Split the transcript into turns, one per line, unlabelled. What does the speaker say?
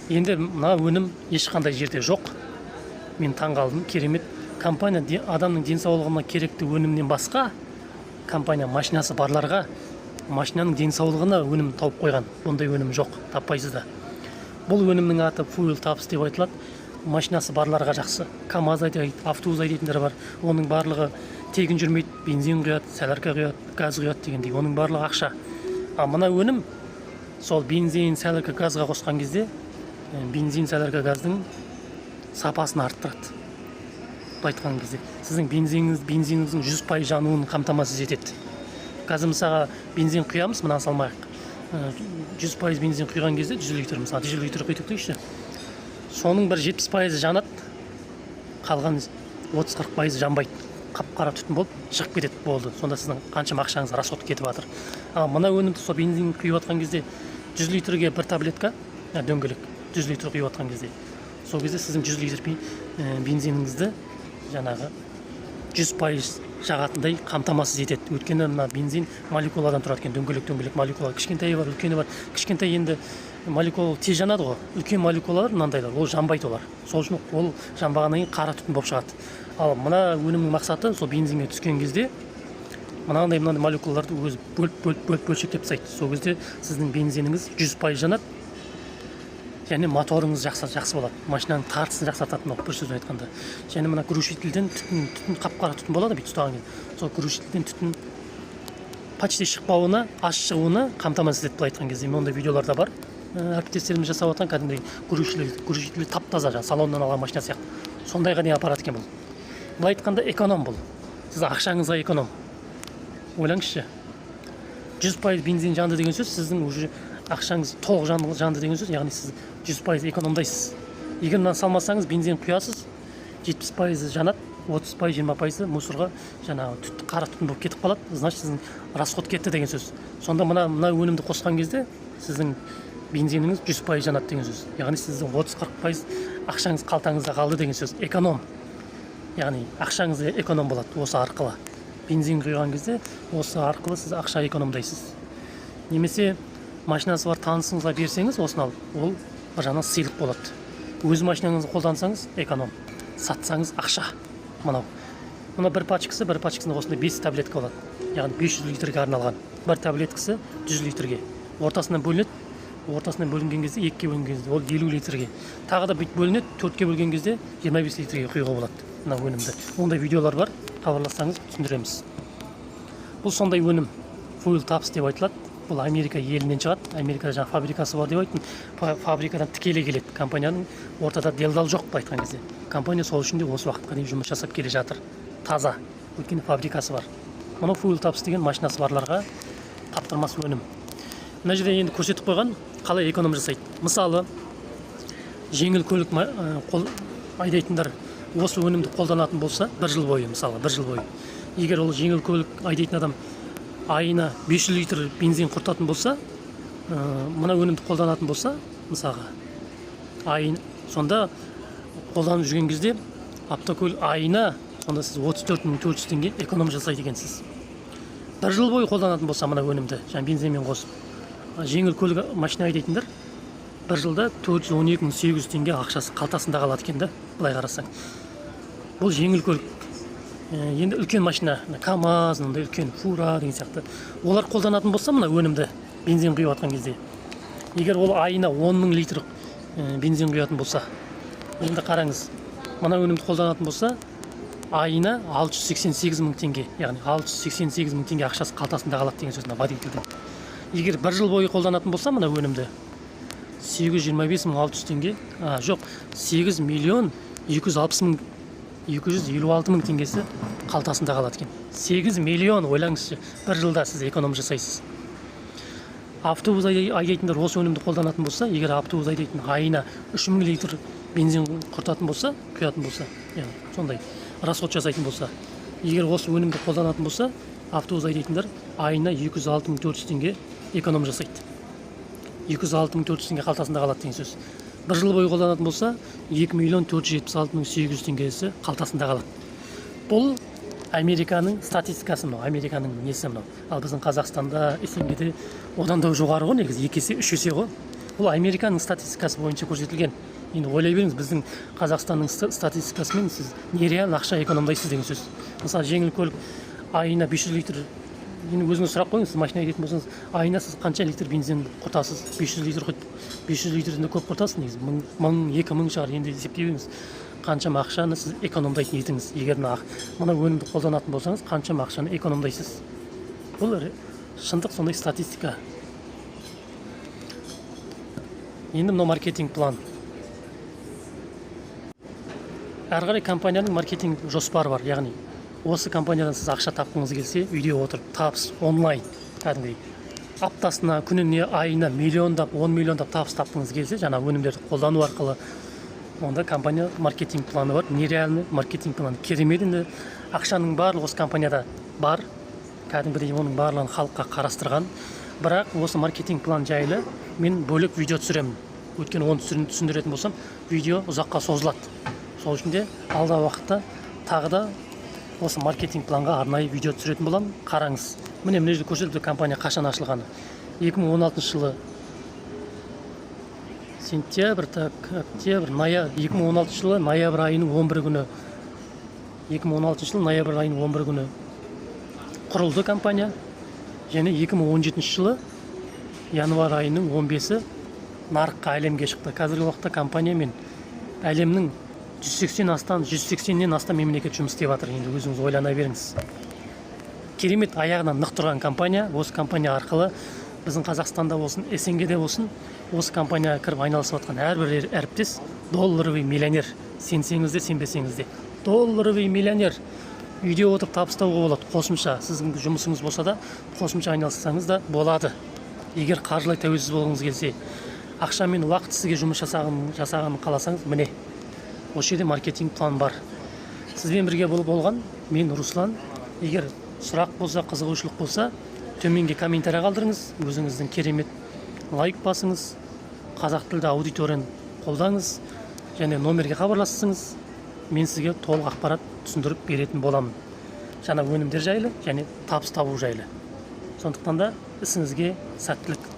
Енді мына өнім ешқандай жерде жоқ. Мен таңғалдым, керемет. Компания адамның денсаулығына керекті өнімнен басқа, компания машинасы барларға машинаның денсаулығына өнім тауып қойған. Бұндай өнім жоқ, таппайсыз да. Бұл өнімнің аты Fuel Tops деп айтылады. Машинасы барларға жақсы. КамАЗ айдайды, автобус айдайтындар бар. Оның барлығы тегін жүрмейді, бензин құяды, солярка құяды, газ құяды дегендей. Оның барлығы ақша. А мына өнім сол бензин, солярка, газға қосқан кезде бензин, солярка, газдың сапасын арттырады. Айтқан кезде сіздің бензиніңіздің 100% жануын қамтамасыз етеді. Қазір мысалға бензин құямыз, мына салмайық. 100% бензин құйған кезде 100 литр, мысалы 100 литр құйдық дейікші. Соның бір 70% жанады, қалған 30-40% жанбайды. Қап-қара түтін болып шығып кетеді, болды. Сонда сіздің қаншама ақшаңыз расход кетіп жатыр. Ал мына өнімді сол бензин құйып жатқан кезде 100 литрге бір таблетка, дөңгелек 100 литр құйып жатқан кезде, сол кезде сіздің 100 литр бензиніңізді жаңағы 100% жағатындай қамтамасыз етеді. Өйткені мына бензин молекуладан тұрады екен, дөңгелек молекула, кішкентайы бар, үлкені бар. Кішкентай енді молекула тез жанады ғой. Үлкен молекулалар мынандайлар, ол жанбайды олар. Сол үшін ол жанбағаннан кейін қара түтін болып шығады. Ал мына өнімнің мақсаты сол бензинге түскен кезде мынандай молекулаларды өзі бөлшектеп тастайды. Сол кезде сіздің бензиніңіз 100% жанады. Және моторыңыз жақсы болады. Машинаның тартысын жақсартатын бір сөзбен айтқанда. Және мына глушительден түтін қап-қара түтін болады бүйтіп ұстаған кезде. Сол глушительден түтін почти шықпауына, аз шығуына қамтамасыз етіп айтқан кезде. Ондай видеоларда бар. Әріптестеріміз жасап отқан кәдімгідей глушитель тап-таза, салоннан алған машина сияқты. Сондайға дейін аппарат екен бұл. Былай айтқанда эконом бұл. Сіз ақшаңызға эконом. Ойлаңызшы. 100% бензин жанды деген сөз сіздің уже ақшаңыз толық жанды деген сөз, яғни сіз 100% экономдайсыз. Егер мынаны салмасаңыз, бензин құясыз, 70% жанады, 30% 20% мусорға жаңағы қара түтін болып кетіп қалады, значит сіздің расход кетті деген сөз. Сонда мына өнімді қосқан кезде сіздің бензиніңіз 100% жанады деген сөз. Яғни сіздің 30-40% ақшаңыз қалтаңызда қалды деген сөз. Эконом. Яғни ақшаңыз эконом болады осы арқылы. Бензин құйған кезде осы арқылы сіз ақша экономдайсыз. Немесе машинасы бар танысыңызға берсеңіз, осыны алып, ол бір жағынан сыйлық болады. Өз машинаңызды қолдансаңыз, эконом. Сатсаңыз ақша. Мына бір пачкасында осындай 5 таблетка болады. Яғни 500 литрге арналған. Бір таблеткасы 100 литрге. Ортасынан бөлінеді. Ортасынан бөлінген кезде 2-ке бөлінген кезде ол 50 литрге. Тағы да бүйтіп бөлінеді, 4-ке бөлген кезде 25 литрге құюға болады. Мына өнімді. Ондай видеолар бар, хабарлассаңыз түсіндіреміз. Бұл сондай өнім. Fuel Tops деп айтылады. Бұл Америка елінен шығады. Америкада жаңа фабрикасы бар деп айттым. Фабрикадан тікелей келеді. Компанияның ортада делдал жоқ деп айтқан кезде. Компания сол үшін де осы уақытқа дейін жұмыс жасап келе жатыр. Таза. Өйткені фабрикасы бар. Мұны Fuel Tops деген машинасы барларға таптырмас өнім. Мына жерде енді көрсетіп қойған, қалай эконом жасайды. Мысалы, жеңіл көлік айдайтындар осы өнімді қолданатын болса, бір жыл бойы, егер ол жеңіл көлік айдайтын адам айына 500 литр бензин құртатын болса, мына өнімді қолданатын болса, мысалға, сонда қолданып жүрген кезде автокөлік айына сонда сіз 34.400 теңге эконом жасайды екенсіз. Бір жыл бойы қолданатын болса мына өнімді, бензинмен қосып, жеңіл көлік машина айдайтындар бір жылда 412.800 теңге ақшасы қалтасында қалады екен да, былай қарасаң. Бұл жеңіл көлік. Енді үлкен машина, КамАЗ, үлкен фура деген сияқты. Олар қолданатын болса мына өнімді бензин құйып жатқан кезде. Егер ол айына 10.000 литр бензин құятын болса, енді қараңыз, мына өнімді қолданатын болса, айына 688.000 теңге, яғни 688.000 теңге ақшасы қалтасында қалады деген сөз мына водительдің. Егер бір жыл бойы қолданатын болса мына өнімді 825.600 теңге, жоқ, 8.256.256.000 теңгесі қалтасында қалады екен. 8 миллион, ойлаңызшы, бір жылда сіз эконом жасайсыз. Автобус айдайтындар осы өнімді қолданатын болса, егер автобус айдайтын айына 3.000 литр бензин құртатын болса, құятын болса, сондай расход жасайтын болса, егер осы өнімді қолданатын болса, автобус айдайтындар айына 206.400 теңге эконом жасайды. 206.400 теңге қалтасында қалады деген сөз. Бір жыл бойы қолданатын болса, 2.476.800 теңгесі қалтасында қалады. Бұл Американың статистикасы мынау, Американың несі мынау. Ал біздің Қазақстанда, СНГ-де одан да жоғары ғой, негізі 2 есе, 3 есе ғой. бұл Американың статистикасы бойынша көрсетілген. Енді ойлай беріңіз, біздің Қазақстанның статистикасымен сіз нереал ақша экономдайсыз деген сөз. Мысалы, жеңіл көлік айына 500 литр, енді өзіңіз сұрақ қойыңыз, сіз машина айдайтын болсаңыз, айына сіз қанша литр бензин құртасыз? 500 литрден де көп құртасыз негізі. 1000-2000 шығар. Енді есептей беріңіз, қаншама ақшаны сіз экономдайтын етіңіз. Егер мына өнімді қолданатын болсаңыз, қаншама ақшаны экономдайсыз. Бұл шындық, сондай статистика. Енді мына маркетинг план. Әрі қарай компанияның маркетинг жоспары бар. Яғни осы компаниядан сіз ақша тапқыңыз келсе, үйде отырып табыс онлайн, кәдімгідей аптасына, күніне, айына миллиондап, 10 миллиондап табыс тапқыңыз келсе, жаңа өнімдерді қолдану арқылы, онда компания маркетинг планы бар. Нереальный маркетинг планы. Керемет. Енді ақшаның барлығы осы компанияда бар. Кәдімгідей оның барлығын халыққа қарастырған. Бірақ осы маркетинг план жайлы мен бөлек видео түсіремін. Өйткені оны түсіндіретін болсам, видео ұзаққа созылады. Сол үшін де алдағы уақытта тағы да осы маркетинг планға арнайы видео түсіретін боламын. Қараңыз. Міне жерде көрсетілді компания қашан ашылғаны. 2016 жылы жылы ноябрь айының 11 күні 2016 жылы ноябрь айының 11 күні құрылды компания. Және 2017 жылы январь айының 15-і нарыққа, әлемге шықты. Қазіргі уақытта компания мен әлемнің 180-нен астам мемлекет жұмыс істеп жатыр. Енді өзіңіз ойлана беріңіз. Керемет, аяғынан нық тұрған компания. Осы компания арқылы біздің Қазақстанда болсын, СНГ-де болсын, осы компанияға кіріп айналысып жатқан әрбір әріптес долларовый миллионер. Сенсеңіз де, сенбесеңіз де. Долларовый миллионер. Үйде отырып табыстауға болады. Қосымша сіздің жұмысыңыз болса да, қосымша айналыссаңыз да болады. Егер қаржылай тәуелсіз болғыңыз келсе, ақша мен уақыт сізге жұмыс жасағанын қаласаңыз, міне осы жерде маркетинг план бар. Сізбен бірге болған мен Руслан. Егер сұрақ болса, қызығушылық болса, төменге комментарий қалдырыңыз. Өзіңіздің керемет лайк басыңыз. Қазақ тілді аудиторияны қолдаңыз. Және номерге хабарлассаңыз, мен сізге толық ақпарат түсіндіріп беретін боламын. Жаңа өнімдер жайлы және табыс табу жайлы. Сондықтан да ісіңізге сәттілік.